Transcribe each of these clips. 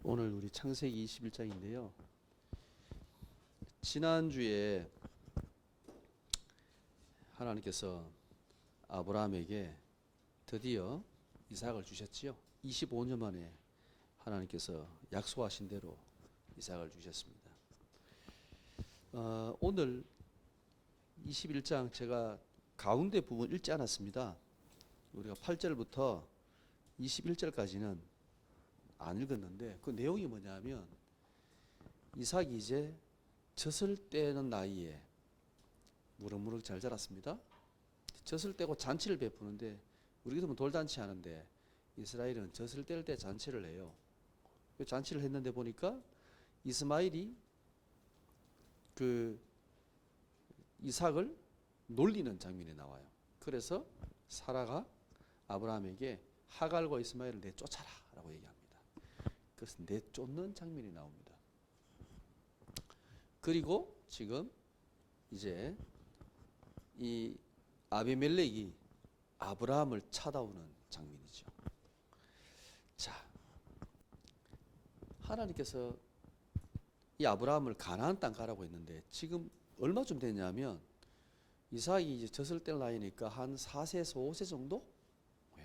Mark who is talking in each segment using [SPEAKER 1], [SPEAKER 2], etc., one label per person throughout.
[SPEAKER 1] 오늘 우리 창세기 21장인데요. 지난주에 하나님께서 아브라함에게 드디어 이삭을 주셨지요. 25년 만에 하나님께서 약속하신 대로 이삭을 주셨습니다. 오늘 21장 제가 가운데 부분 읽지 않았습니다. 우리가 8절부터 21절까지는 안 읽었는데 그 내용이 뭐냐면 이삭이 이제 젖을 떼는 나이에 무럭무럭 잘 자랐습니다. 젖을 떼고 잔치를 베푸는데 우리 같으면 돌잔치 하는데 이스라엘은 젖을 뗄 때 잔치를 해요. 잔치를 했는데 보니까 이스마일이 그 이삭을 놀리는 장면이 나와요. 그래서 사라가 아브라함에게 하갈과 이스마엘을 내쫓아라 라고 얘기합니다. 그래서 내쫓는 장면이 나옵니다. 그리고 지금 이제 이 아비멜렉이 아브라함을 찾아오는 장면이죠. 자, 하나님께서 이 아브라함을 가나안 땅 가라고 했는데 지금 얼마쯤 됐냐면 이삭이 이제 젖을 뗄 나이니까 한 4세에서 5세 정도? 네.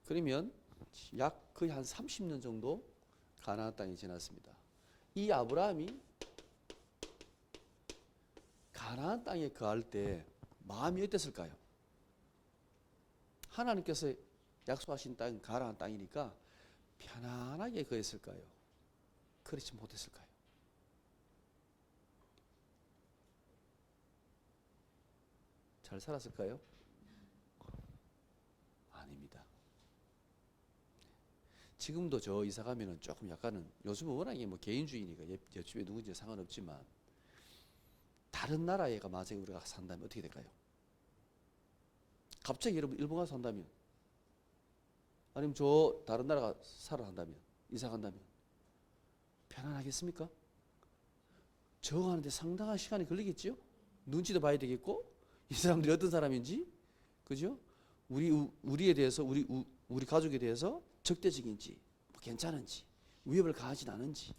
[SPEAKER 1] 그러면 약 거의 한 30년 정도 가나안 땅이 지났습니다. 이 아브라함이 가나안 땅에 거할 때 마음이 어땠을까요? 하나님께서 약속하신 땅 가나안 땅이니까 편안하게 거했을까요? 그렇지 못했을까요? 잘 살았을까요? 아닙니다. 지금도 저 이사 가면은 조금 약간은 요즘은 워낙에 뭐 개인주의니까 옆집에 누군지 상관없지만 다른 나라에 만약에 우리가 산다면 어떻게 될까요? 갑자기 여러분 일본 가서 산다면 아니면 저 다른 나라 살아 한다면 이사 간다면 편안하겠습니까? 적응하는데 상당한 시간이 걸리겠죠? 눈치도 봐야 되겠고 이 사람들이 어떤 사람인지 그죠? 우리에 대해서 우리 가족에 대해서 적대적인지 뭐 괜찮은지 위협을 가하진 않은지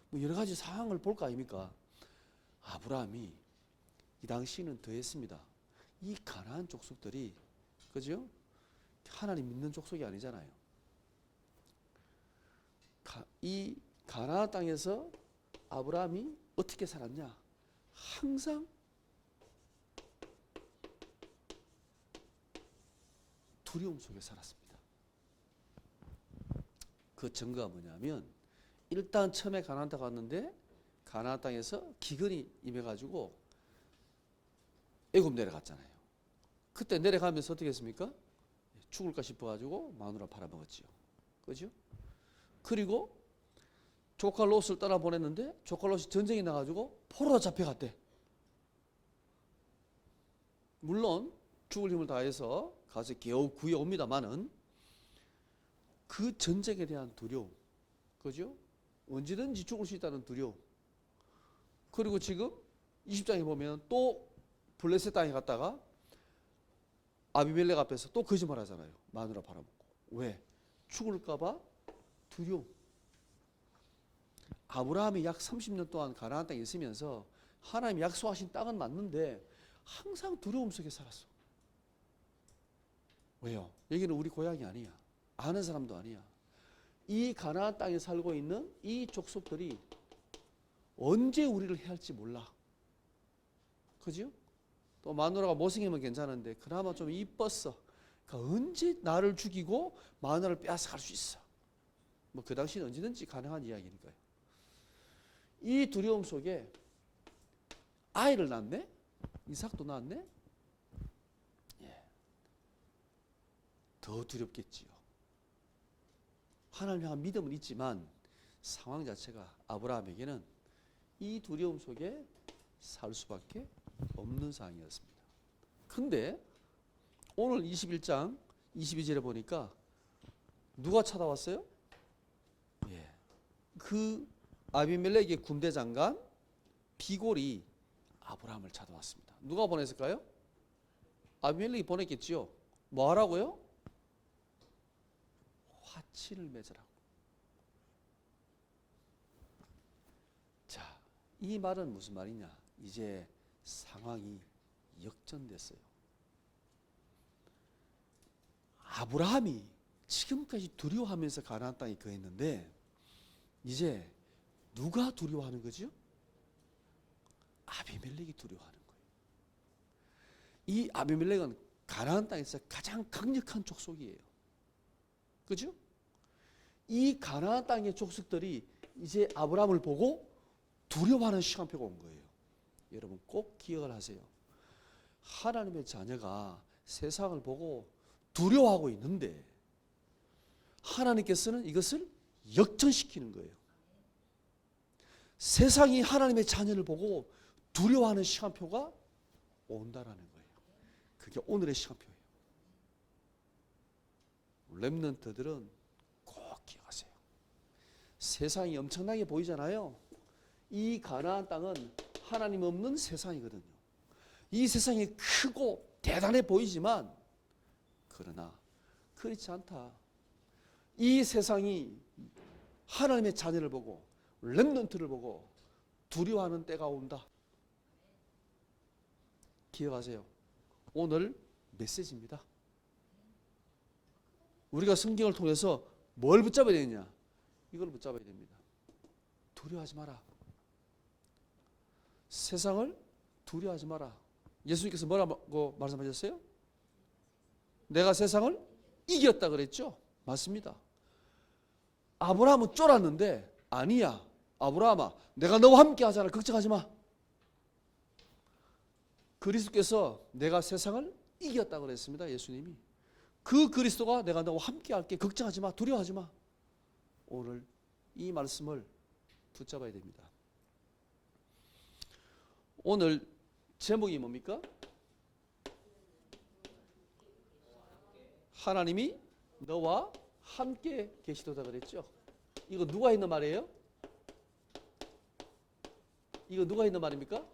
[SPEAKER 1] 뭐 여러 가지 상황을 볼 거 아닙니까? 아브라함이 이 당시는 더했습니다. 이 가나안 족속들이 그죠? 하나님 믿는 족속이 아니잖아요. 이 가나안 땅에서 아브라함이 어떻게 살았냐? 항상 두려움 속에 살았습니다. 그 증거가 뭐냐면 일단 처음에 가나안 땅 갔는데 가나안 땅에서 기근이 임해가지고 애굽 내려갔잖아요. 그때 내려가면서 어떻게 했습니까? 죽을까 싶어가지고 마누라 팔아먹었지요. 그죠? 그리고 조카 롯을 따라 보냈는데 조카 롯이 전쟁이 나가지고 포로로 잡혀갔대. 물론 죽을 힘을 다해서 가서 겨우 구해옵니다마는 그 전쟁에 대한 두려움, 그죠? 언제든지 죽을 수 있다는 두려움. 그리고 지금 20장에 보면 또 블레셋 땅에 갔다가 아비멜렉 앞에서 또 거짓말 하잖아요. 마누라 팔아먹고. 왜? 죽을까봐 두려움. 아브라함이 약 30년 동안 가나안 땅에 있으면서 하나님이 약속하신 땅은 맞는데 항상 두려움 속에 살았어. 왜요? 여기는 우리 고향이 아니야. 아는 사람도 아니야. 이 가나안 땅에 살고 있는 이 족속들이 언제 우리를 해할지 몰라. 그죠? 또 마누라가 못생기면 괜찮은데 그나마 좀 이뻤어. 그러니까 언제 나를 죽이고 마누라를 빼앗아갈 수 있어. 뭐 그 당시는 언제든지 가능한 이야기니까요. 이 두려움 속에 아이를 낳네? 이삭도 낳았네? 예. 더 두렵겠지요. 하나님 향한 믿음은 있지만 상황 자체가 아브라함에게는 이 두려움 속에 살 수밖에 없는 상황이었습니다. 근데 오늘 21장 22절에 보니까 누가 찾아왔어요? 예. 그 아비멜렉의 군대 장관 비골이 아브라함을 찾아왔습니다. 누가 보냈을까요? 아비멜렉이 보냈겠지요. 뭐 하라고요? 화친을 맺으라고. 이 말은 무슨 말이냐? 이제 상황이 역전됐어요. 아브라함이 지금까지 두려워하면서 가나안 땅에 거했는데 이제 누가 두려워하는 거죠? 아비멜렉이 두려워하는 거예요. 이 아비멜렉은 가나안 땅에서 가장 강력한 족속이에요. 그죠? 이 가나안 땅의 족속들이 이제 아브라함을 보고 두려워하는 시간표가 온 거예요. 여러분 꼭 기억을 하세요. 하나님의 자녀가 세상을 보고 두려워하고 있는데 하나님께서는 이것을 역전시키는 거예요. 세상이 하나님의 자녀를 보고 두려워하는 시간표가 온다라는 거예요. 그게 오늘의 시간표예요. 렘넌트들은 꼭 기억하세요. 세상이 엄청나게 보이잖아요. 이 가나안 땅은 하나님 없는 세상이거든요. 이 세상이 크고 대단해 보이지만 그러나 그렇지 않다. 이 세상이 하나님의 자녀를 보고 렘넌트를 보고 두려워하는 때가 온다. 기억하세요. 오늘 메시지입니다. 우리가 성경을 통해서 뭘 붙잡아야 되느냐? 이걸 붙잡아야 됩니다. 두려워하지 마라. 세상을 두려워하지 마라. 예수님께서 뭐라고 말씀하셨어요? 내가 세상을 이겼다 그랬죠? 맞습니다. 아브라함은 쫄았는데 아니야. 아브라함아, 내가 너와 함께 하잖아. 걱정하지 마. 그리스도께서 내가 세상을 이겼다 그랬습니다. 예수님이. 그 그리스도가 내가 너와 함께 할게. 걱정하지 마. 두려워하지 마. 오늘 이 말씀을 붙잡아야 됩니다. 오늘 제목이 뭡니까? 하나님이 너와 함께 계시도다 그랬죠. 이거 누가 있는 말이에요? 이거 누가 있는 말입니까?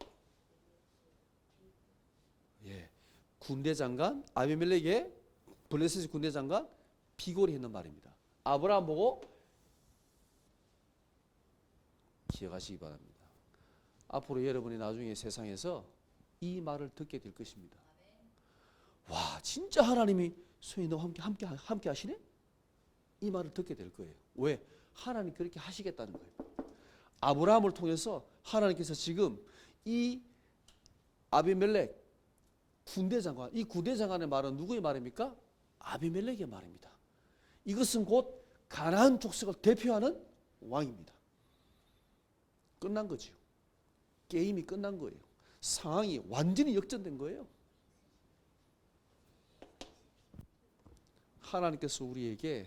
[SPEAKER 1] 예, 군대 장관 아비멜렉의 블레셋 군대 장관 비골이 했는 말입니다. 아브라함 보고 기억하시기 바랍니다. 앞으로 여러분이 나중에 세상에서 이 말을 듣게 될 것입니다. 와, 진짜 하나님이 소위 너와 함께 하시네? 이 말을 듣게 될 거예요. 왜? 하나님 그렇게 하시겠다는 거예요. 아브라함을 통해서 하나님께서 지금 이 아비멜렉 군대 장관, 이 군대 장관의 말은 누구의 말입니까? 아비멜렉의 말입니다. 이것은 곧 가나안 족속을 대표하는 왕입니다. 끝난 거죠. 게임이 끝난 거예요. 상황이 완전히 역전된 거예요. 하나님께서 우리에게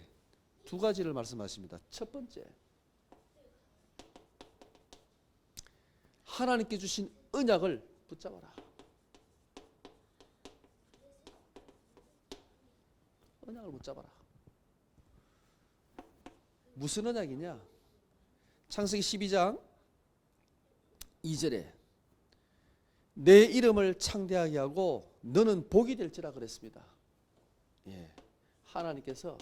[SPEAKER 1] 두 가지를 말씀하십니다. 첫 번째, 하나님께 주신 언약을 붙잡아라. 언약을 붙잡아라. 무슨 언약이냐? 창세기 12장 2절에 내 이름을 창대하게 하고 너는 복이 될지라 그랬습니다. 예, 하나님께서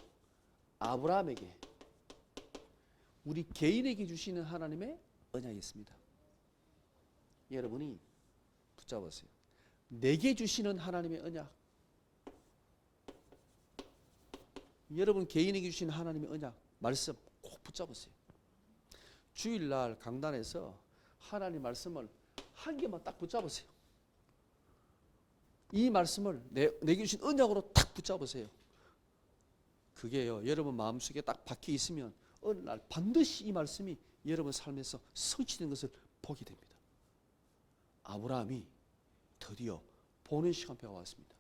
[SPEAKER 1] 아브라함에게 우리 개인에게 주시는 하나님의 언약이 있습니다. 여러분이 붙잡으세요. 내게 주시는 하나님의 언약. 여러분 개인에게 주시는 하나님의 언약 말씀 꼭 붙잡으세요. 주일날 강단에서 하나님 말씀을 한 개만 딱 붙잡으세요. 이 말씀을 내게 주신 언약으로 딱 붙잡으세요. 그게요, 여러분 마음속에 딱 박혀 있으면 어느 날 반드시 이 말씀이 여러분 삶에서 성취된 것을 보게 됩니다. 아브라함이 드디어 보는 시간표가 왔습니다.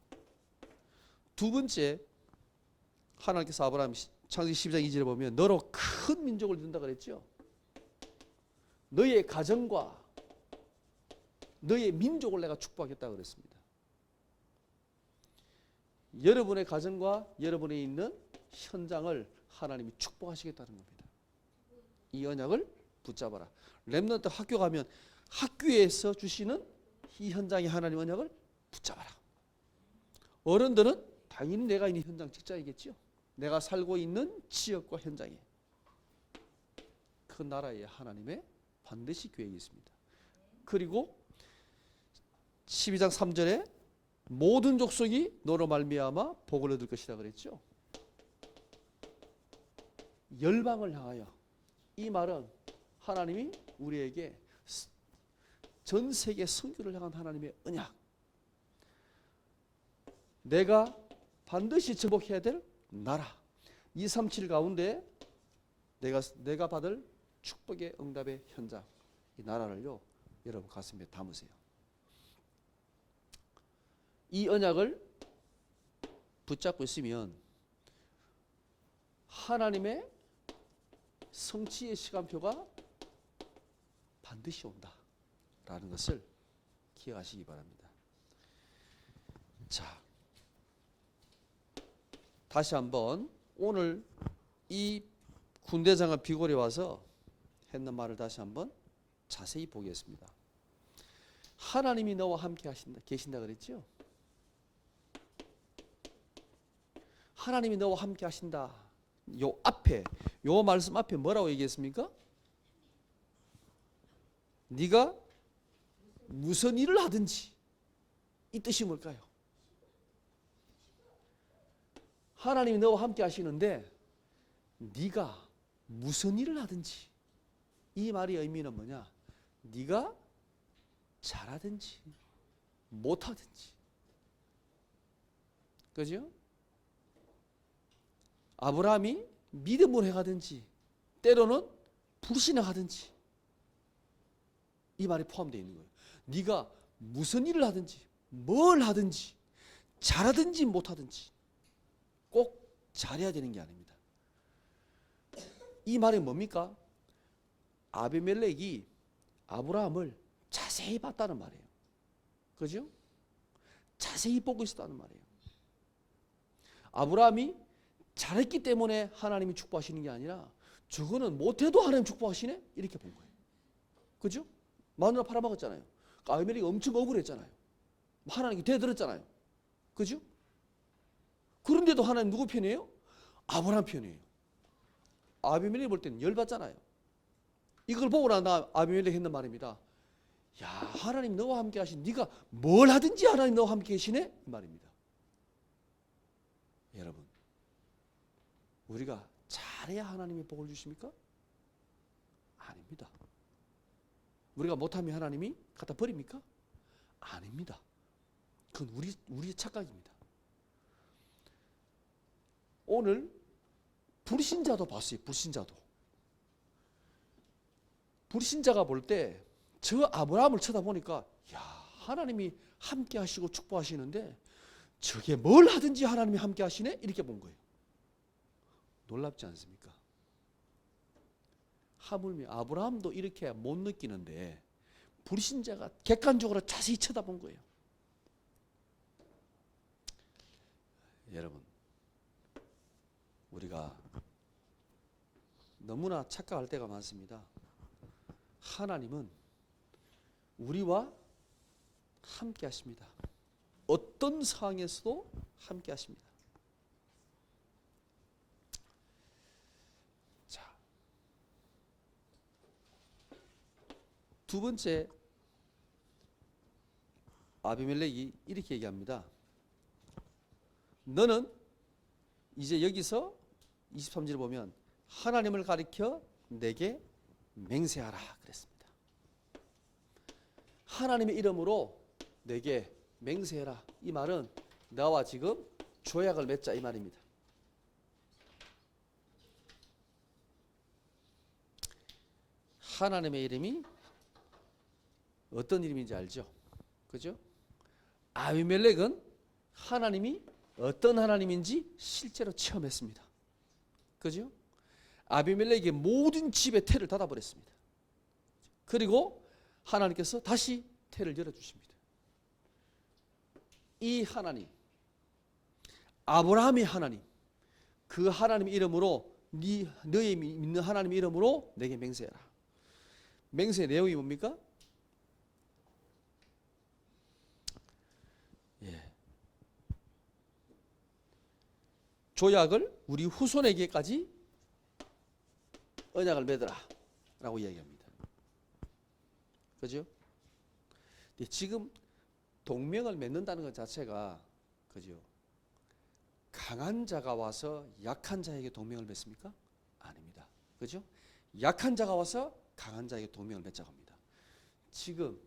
[SPEAKER 1] 두 번째, 하나님께서 아브라함 창세기 12장 2절에 보면 너로 큰 민족을 이룬다 그랬죠. 너의 가정과 너의 민족을 내가 축복하겠다 그랬습니다. 여러분의 가정과 여러분에 있는 현장을 하나님이 축복하시겠다는 겁니다. 이 언약을 붙잡아라. 렘넌트 학교 가면 학교에서 주시는 이 현장의 하나님 언약을 붙잡아라. 어른들은 당연히 내가 있는 현장 직장이겠죠. 내가 살고 있는 지역과 현장에 그 나라에 하나님의 반드시 계획이 있습니다. 그리고 12장 3절에 모든 족속이 너로 말미암아 복을 얻을 것이라 그랬죠. 열방을 향하여. 이 말은 하나님이 우리에게 전 세계 선교를 향한 하나님의 언약, 내가 반드시 접목해야 될 나라, 237 가운데 내가 받을 축복의 응답의 현장, 이 나라를요 여러분 가슴에 담으세요. 이 언약을 붙잡고 있으면 하나님의 성취의 시간표가 반드시 온다라는 것을 기억하시기 바랍니다. 자, 다시 한번 오늘 이 군대장을 비고려 와서 했는 말을 다시 한번 자세히 보겠습니다. 하나님이 너와 함께 계신다 그랬죠? 하나님이 너와 함께 하신다. 요 앞에, 요 말씀 앞에 뭐라고 얘기했습니까? 네가 무슨 일을 하든지, 이 뜻이 뭘까요? 하나님이 너와 함께 하시는데 네가 무슨 일을 하든지, 이 말의 의미는 뭐냐? 네가 잘하든지 못하든지, 그죠? 아브라함이 믿음으로 행하든지 때로는 불신하든지, 이 말이 포함되어 있는 거예요. 네가 무슨 일을 하든지 뭘 하든지 잘하든지 못하든지 꼭 잘해야 되는 게 아닙니다. 이 말이 뭡니까? 아비멜렉이 아브라함을 자세히 봤다는 말이에요. 그죠? 자세히 보고 있었다는 말이에요. 아브라함이 잘했기 때문에 하나님이 축복하시는 게 아니라 저거는 못해도 하나님 축복하시네? 이렇게 본 거예요. 그죠? 마누라 팔아먹었잖아요. 아비멜렉이 엄청 억울했잖아요. 하나님께 대들었잖아요. 그죠? 그런데도 하나님 누구 편이에요? 아브라함 편이에요. 아비멜렉이 볼 때는 열받잖아요. 이걸 보고 나 아비멜렉이 했는 말입니다. 야, 하나님 너와 함께 하신, 네가 뭘 하든지 하나님 너와 함께 계시네? 이 말입니다. 여러분, 우리가 잘해야 하나님이 복을 주십니까? 아닙니다. 우리가 못하면 하나님이 갖다 버립니까? 아닙니다. 그건 우리의 착각입니다. 오늘 불신자도 봤어요. 불신자가 볼 때 저 아브라함을 쳐다보니까 야, 하나님이 함께 하시고 축복하시는데 저게 뭘 하든지 하나님이 함께 하시네? 이렇게 본 거예요. 놀랍지 않습니까? 하물며 아브라함도 이렇게 못 느끼는데 불신자가 객관적으로 자세히 쳐다본 거예요. 여러분, 우리가 너무나 착각할 때가 많습니다. 하나님은 우리와 함께 하십니다. 어떤 상황에서도 함께 하십니다. 자, 두 번째, 아비멜렉이 이렇게 얘기합니다. 너는 이제 여기서 23절을 보면 하나님을 가리켜 내게 맹세하라 그랬습니다. 하나님의 이름으로 내게 맹세해라. 이 말은 나와 지금 조약을 맺자 이 말입니다. 하나님의 이름이 어떤 이름인지 알죠? 그죠? 아비멜렉은 하나님이 어떤 하나님인지 실제로 체험했습니다. 그죠? 아비멜렉의 모든 집의 태를 닫아버렸습니다. 그리고 하나님께서 다시 태를 열어주십니다. 이 하나님, 아브라함의 하나님, 그 하나님의 이름으로 너희 믿는 하나님의 이름으로 내게 맹세해라. 맹세의 내용이 뭡니까? 조약을 우리 후손에게까지 언약을 맺어라 라고 이야기합니다. 그죠? 근데 지금 동맹을 맺는다는 것 자체가 그죠? 강한 자가 와서 약한 자에게 동맹을 맺습니까? 아닙니다. 그죠? 약한 자가 와서 강한 자에게 동맹을 맺자고 합니다. 지금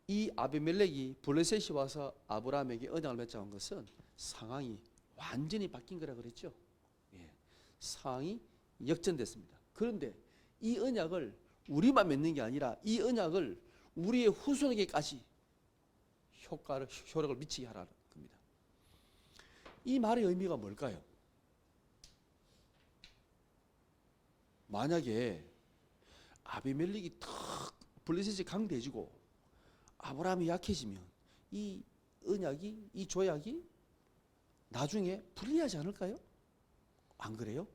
[SPEAKER 1] 이 아비멜렉이 블레셋이 와서 아브라함에게 언약을 맺자고 한 것은 상황이 완전히 바뀐 거라 그랬죠. 예, 상황이 역전됐습니다. 그런데 이 언약을 우리만 맺는 게 아니라 이 언약을 우리의 후손에게까지 효력을 미치게 하라는 겁니다. 이 말의 의미가 뭘까요? 만약에 아비멜렉이 탁 블레셋이 강대해지고 아브라함이 약해지면 이 언약이, 이 조약이 나중에 불리하지 않을까요? 안 그래요?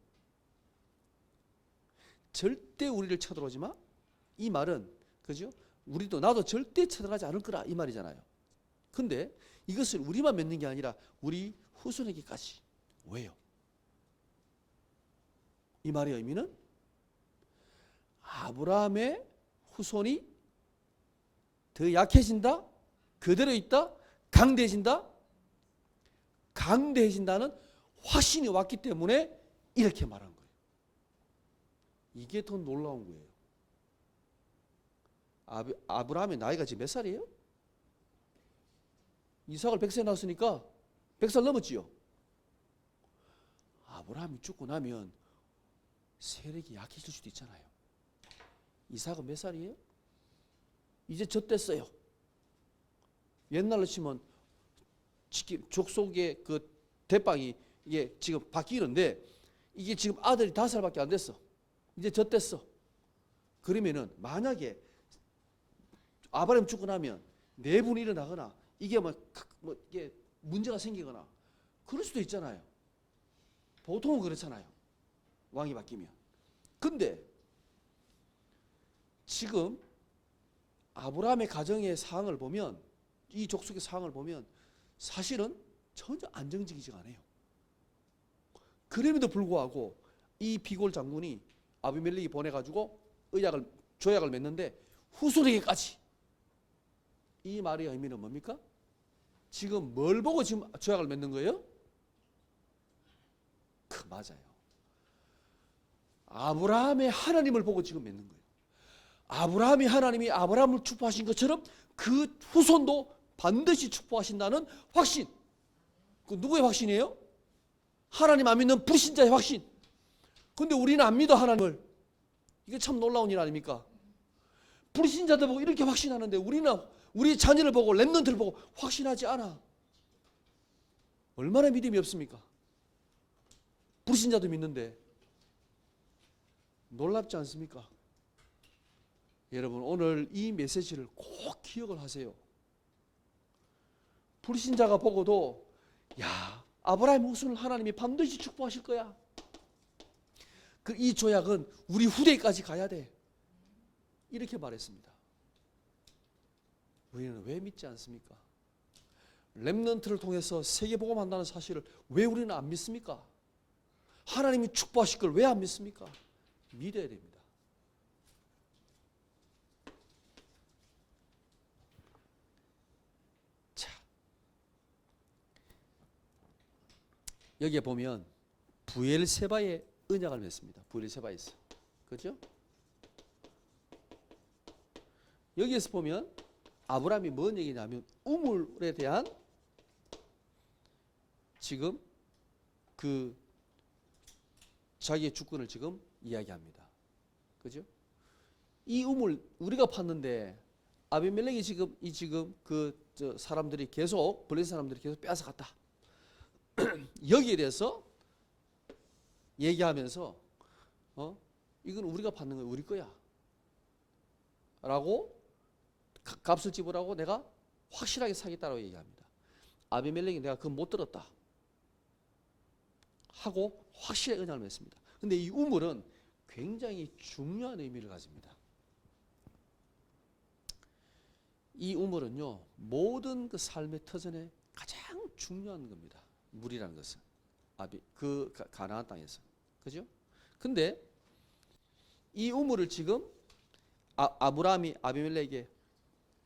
[SPEAKER 1] 절대 우리를 쳐들어오지 마. 이 말은 그죠? 우리도 나도 절대 쳐들어가지 않을 거라 이 말이잖아요. 근데 이것을 우리만 맺는 게 아니라 우리 후손에게까지. 왜요? 이 말의 의미는 아브라함의 후손이 더 약해진다? 그대로 있다? 강대해진다? 강대해진다는 확신이 왔기 때문에 이렇게 말한 거예요. 이게 더 놀라운 거예요. 아브라함의 나이가 지금 몇 살이에요? 이삭을 100세 낳았으니까 100살 넘었지요. 아브라함이 죽고 나면 세력이 약해질 수도 있잖아요. 이삭은 몇 살이에요? 이제 젖됐어요. 옛날로 치면 족속의 그 대빵이 이게 지금 바뀌는데 이게 지금 아들이 5살밖에 안 됐어. 이제 젖됐어. 그러면은 만약에 아브라함 죽고 나면 내분이 일어나거나 이게 뭐 이게 문제가 생기거나 그럴 수도 있잖아요. 보통은 그렇잖아요. 왕이 바뀌면. 근데 지금 아브라함의 가정의 상황을 보면 이 족속의 상황을 보면 사실은 전혀 안정적이지가 않아요. 그럼에도 불구하고 이 비골 장군이 아비멜렉이 보내가지고 조약을 맺는데 후손에게까지. 이 말의 의미는 뭡니까? 지금 뭘 보고 지금 조약을 맺는 거예요? 맞아요. 아브라함의 하나님을 보고 지금 맺는 거예요. 아브라함이 하나님이 아브라함을 축복하신 것처럼 그 후손도 반드시 축복하신다는 확신. 그 누구의 확신이에요? 하나님 안 믿는 불신자의 확신. 근데 우리는 안 믿어 하나님을. 이게 참 놀라운 일 아닙니까? 불신자들 보고 이렇게 확신하는데 우리는 우리 자녀를 보고 렘넌트를 보고 확신하지 않아. 얼마나 믿음이 없습니까? 불신자도 믿는데 놀랍지 않습니까? 여러분 오늘 이 메시지를 꼭 기억을 하세요. 불신자가 보고도 야 아브라함 후손을 하나님이 반드시 축복하실 거야. 이 조약은 우리 후대까지 가야 돼. 이렇게 말했습니다. 우리는 왜 믿지 않습니까? 렘넌트를 통해서 세계복음한다는 사실을 왜 우리는 안 믿습니까? 하나님이 축복하실 걸 왜 안 믿습니까? 믿어야 됩니다. 자, 여기에 보면 브엘세바의 언약을 맺습니다. 브엘세바에서. 그렇죠? 여기에서 보면 아브라함이 뭔 얘기냐면 우물에 대한 지금 그 자기의 주권을 지금 이야기합니다. 그죠? 이 우물 우리가 팠는데 아비멜렉이 지금 사람들이 계속 블레셋 사람들이 계속 빼앗아 갔다. 여기에 대해서 얘기하면서 이건 우리가 받는 거 우리 거야. 라고 값을 지불하고 내가 확실하게 사겠다라고 얘기합니다. 아비멜렉이 내가 그건 못 들었다 하고 확실하게 언약을 맺습니다. 근데 이 우물은 굉장히 중요한 의미를 가집니다. 이 우물은요 모든 그 삶의 터전에 가장 중요한 겁니다. 물이라는 것은 그 가나안 땅에서. 그죠? 근데 이 우물을 지금 아브라함이 아비멜렉에게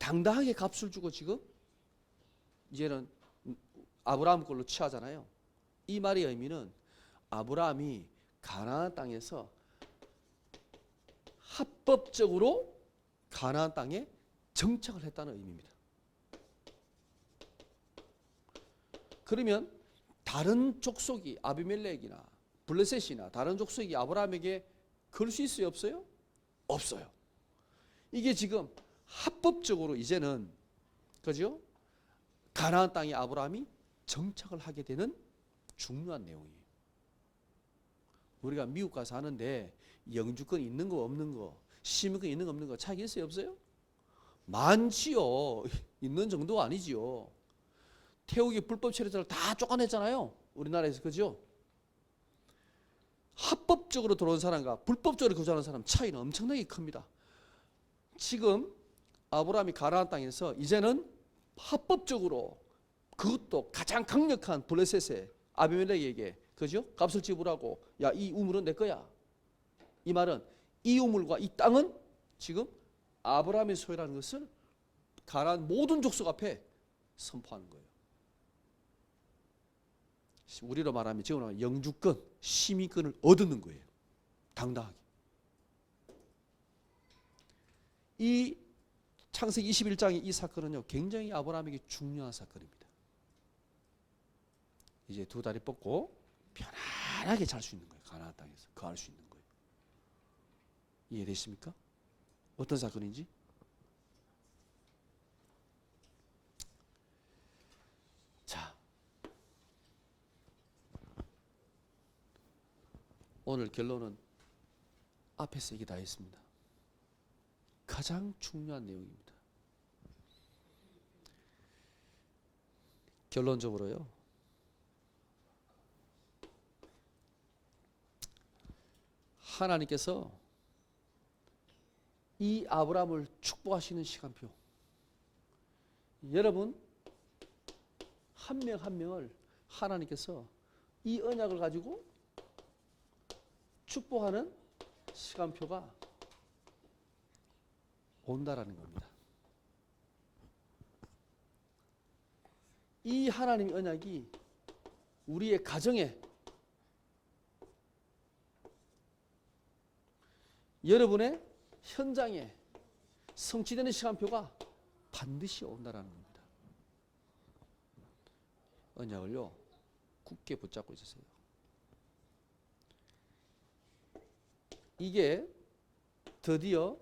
[SPEAKER 1] 당당하게 값을 주고 지금 이제는 아브라함 걸로 취하잖아요. 이 말의 의미는 아브라함이 가나안 땅에서 합법적으로 가나안 땅에 정착을 했다는 의미입니다. 그러면 다른 족속이 아비멜렉이나 블레셋이나 다른 족속이 아브라함에게 걸 수 있어요, 없어요? 없어요. 이게 지금 합법적으로 이제는 그죠? 가나안 땅에 아브라함이 정착을 하게 되는 중요한 내용이에요. 우리가 미국 가서 하는데 영주권 있는 거 없는 거, 시민권 있는 거 없는 거 차이가 있어요, 없어요? 많지요. 있는 정도가 아니지요. 태국이 불법 체류자를 다 쫓아냈잖아요. 우리나라에서, 그죠? 합법적으로 들어온 사람과 불법적으로 거주하는 사람 차이는 엄청나게 큽니다. 지금 아브라함이 가나안 땅에서 이제는 합법적으로, 그것도 가장 강력한 블레셋의 아비멜렉에게, 그죠? 값을 지불하고, 야, 이 우물은 내 거야. 이 말은 이 우물과 이 땅은 지금 아브라함의 소유라는 것을 가나안 모든 족속 앞에 선포하는 거예요. 우리로 말하면 지금 영주권, 시민권을 얻는 거예요. 당당하게. 이 창세기 21장의 이 사건은요, 굉장히 아브라함에게 중요한 사건입니다. 이제 두 다리 뻗고 편안하게 잘 수 있는 거예요. 가나안 땅에서 거할 수 있는 거예요. 이해되십니까? 어떤 사건인지? 자, 오늘 결론은 앞에서 얘기 다 했습니다. 가장 중요한 내용입니다. 결론적으로요, 하나님께서 이 아브라함을 축복하시는 시간표, 여러분 한 명 한 명을 하나님께서 이 언약을 가지고 축복하는 시간표가 온다라는 겁니다. 이 하나님의 언약이 우리의 가정에, 여러분의 현장에 성취되는 시간표가 반드시 온다라는 겁니다. 언약을요, 굳게 붙잡고 있으세요. 이게 드디어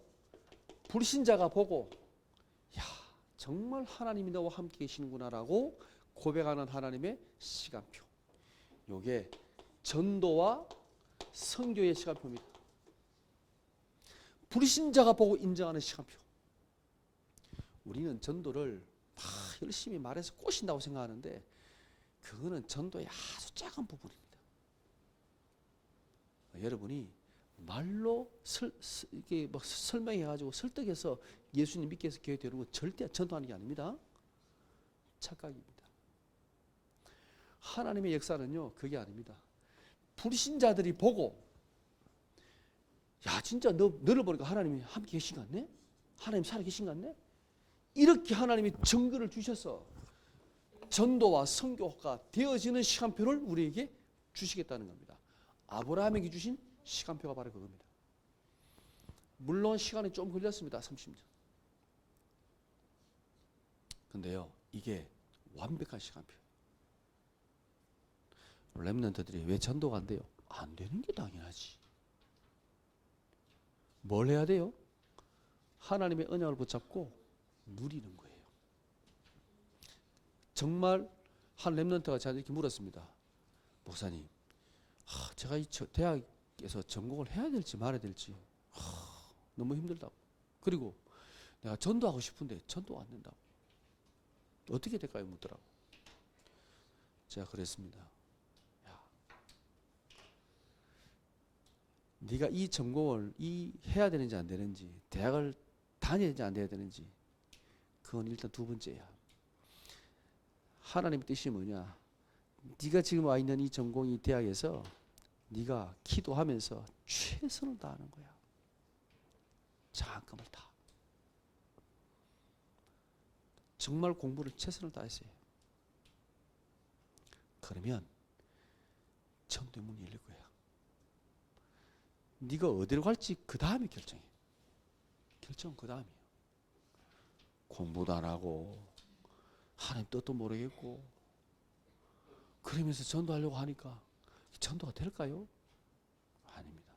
[SPEAKER 1] 불신자가 보고, 야, 정말 하나님이 너와 함께 계시는구나라고 고백하는 하나님의 시간표. 이게 전도와 선교의 시간표입니다. 불신자가 보고 인정하는 시간표. 우리는 전도를 막 열심히 말해서 꼬신다고 생각하는데 그거는 전도의 아주 작은 부분입니다. 여러분이 말로 이게 막 설명해가지고 설득해서 예수님 믿게 해서 교회 데리고 절대 전도하는 게 아닙니다. 착각입니다. 하나님의 역사는요, 그게 아닙니다. 불신자들이 보고, 야, 진짜 너를 보니까 하나님이 함께 계신 것 같네? 하나님 살아 계신 것 같네? 이렇게 하나님이 증거를 주셔서 전도와 선교가 되어지는 시간표를 우리에게 주시겠다는 겁니다. 아브라함에게 주신 시간표가 바로 그겁니다. 물론 시간이 좀 걸렸습니다. 30년. 근데요, 이게 완벽한 시간표. 렘넌트들이 왜 전도가 안 돼요? 안 되는 게 당연하지. 뭘 해야 돼요? 하나님의 언약을 붙잡고 누리는 거예요. 정말 한 렘넌트가 저한테 이렇게 물었습니다. 목사님, 제가 이 대학에서 전공을 해야 될지 말아야 될지 너무 힘들다고. 그리고 내가 전도하고 싶은데 전도가 안 된다고. 어떻게 될까요? 묻더라고. 제가 그랬습니다. 야, 네가 이 전공을 해야 되는지 안 되는지, 대학을 다녀야 되는지 안 돼야 되는지, 그건 일단 두 번째야. 하나님의 뜻이 뭐냐? 네가 지금 와 있는 이 전공이 대학에서 네가 기도하면서 최선을 다하는 거야. 장학금을 다. 정말 공부를 최선을 다했어요. 그러면 전도의 문이 열릴 거야. 네가 어디로 갈지 그 다음에 결정해. 결정은 그 다음이에요. 공부도 안 하고 하나님 뜻도 모르겠고 그러면서 전도하려고 하니까 전도가 될까요? 아닙니다.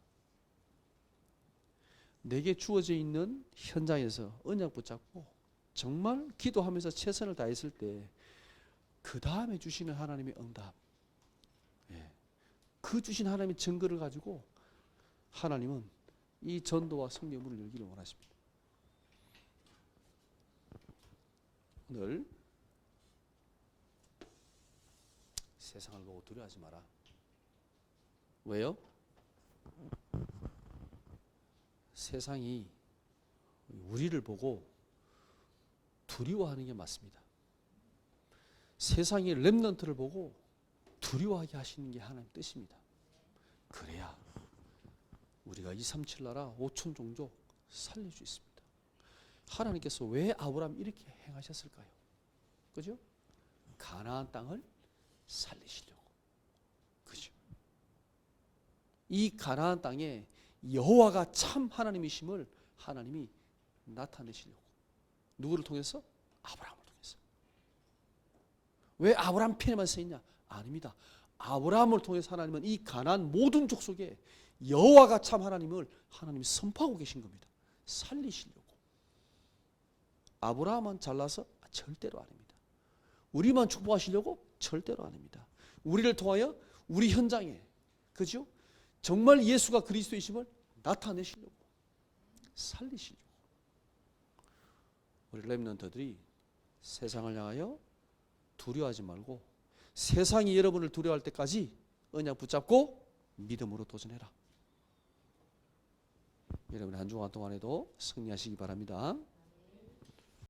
[SPEAKER 1] 내게 주어져 있는 현장에서 언약 붙잡고 정말 기도하면서 최선을 다했을 때 그 다음에 주시는 하나님의 응답, 그 주신 하나님의 증거를 가지고 하나님은 이 전도와 성령의 문을 열기를 원하십니다. 오늘 세상을 보고 두려워하지 마라. 왜요? 세상이 우리를 보고 두려워하는 게 맞습니다. 세상이 렘넌트를 보고 두려워하게 하시는 게 하나님 뜻입니다. 그래야 우리가 237 나라 5천 종족 살릴 수 있습니다. 하나님께서 왜 아브라함 이렇게 행하셨을까요? 그죠? 가나안 땅을 살리시려고. 그죠? 이 가나안 땅에 여호와가 참 하나님이심을 하나님이 나타내시려고. 누구를 통해서? 아브라함을 통해서. 왜 아브라함 편에만 서 있냐? 아닙니다. 아브라함을 통해서 하나님은 이 가나안 모든 족속에 여호와가 참 하나님을 하나님이 선포하고 계신 겁니다. 살리시려고. 아브라함은 잘나서? 절대로 아닙니다. 우리만 축복하시려고? 절대로 아닙니다. 우리를 통하여 우리 현장에, 그죠? 정말 예수가 그리스도이심을 나타내시려고, 살리시려고. 우리 렘넌트들이 세상을 향하여 두려워하지 말고 세상이 여러분을 두려워할 때까지 언약 붙잡고 믿음으로 도전해라. 여러분 한 주간 동안에도 승리하시기 바랍니다.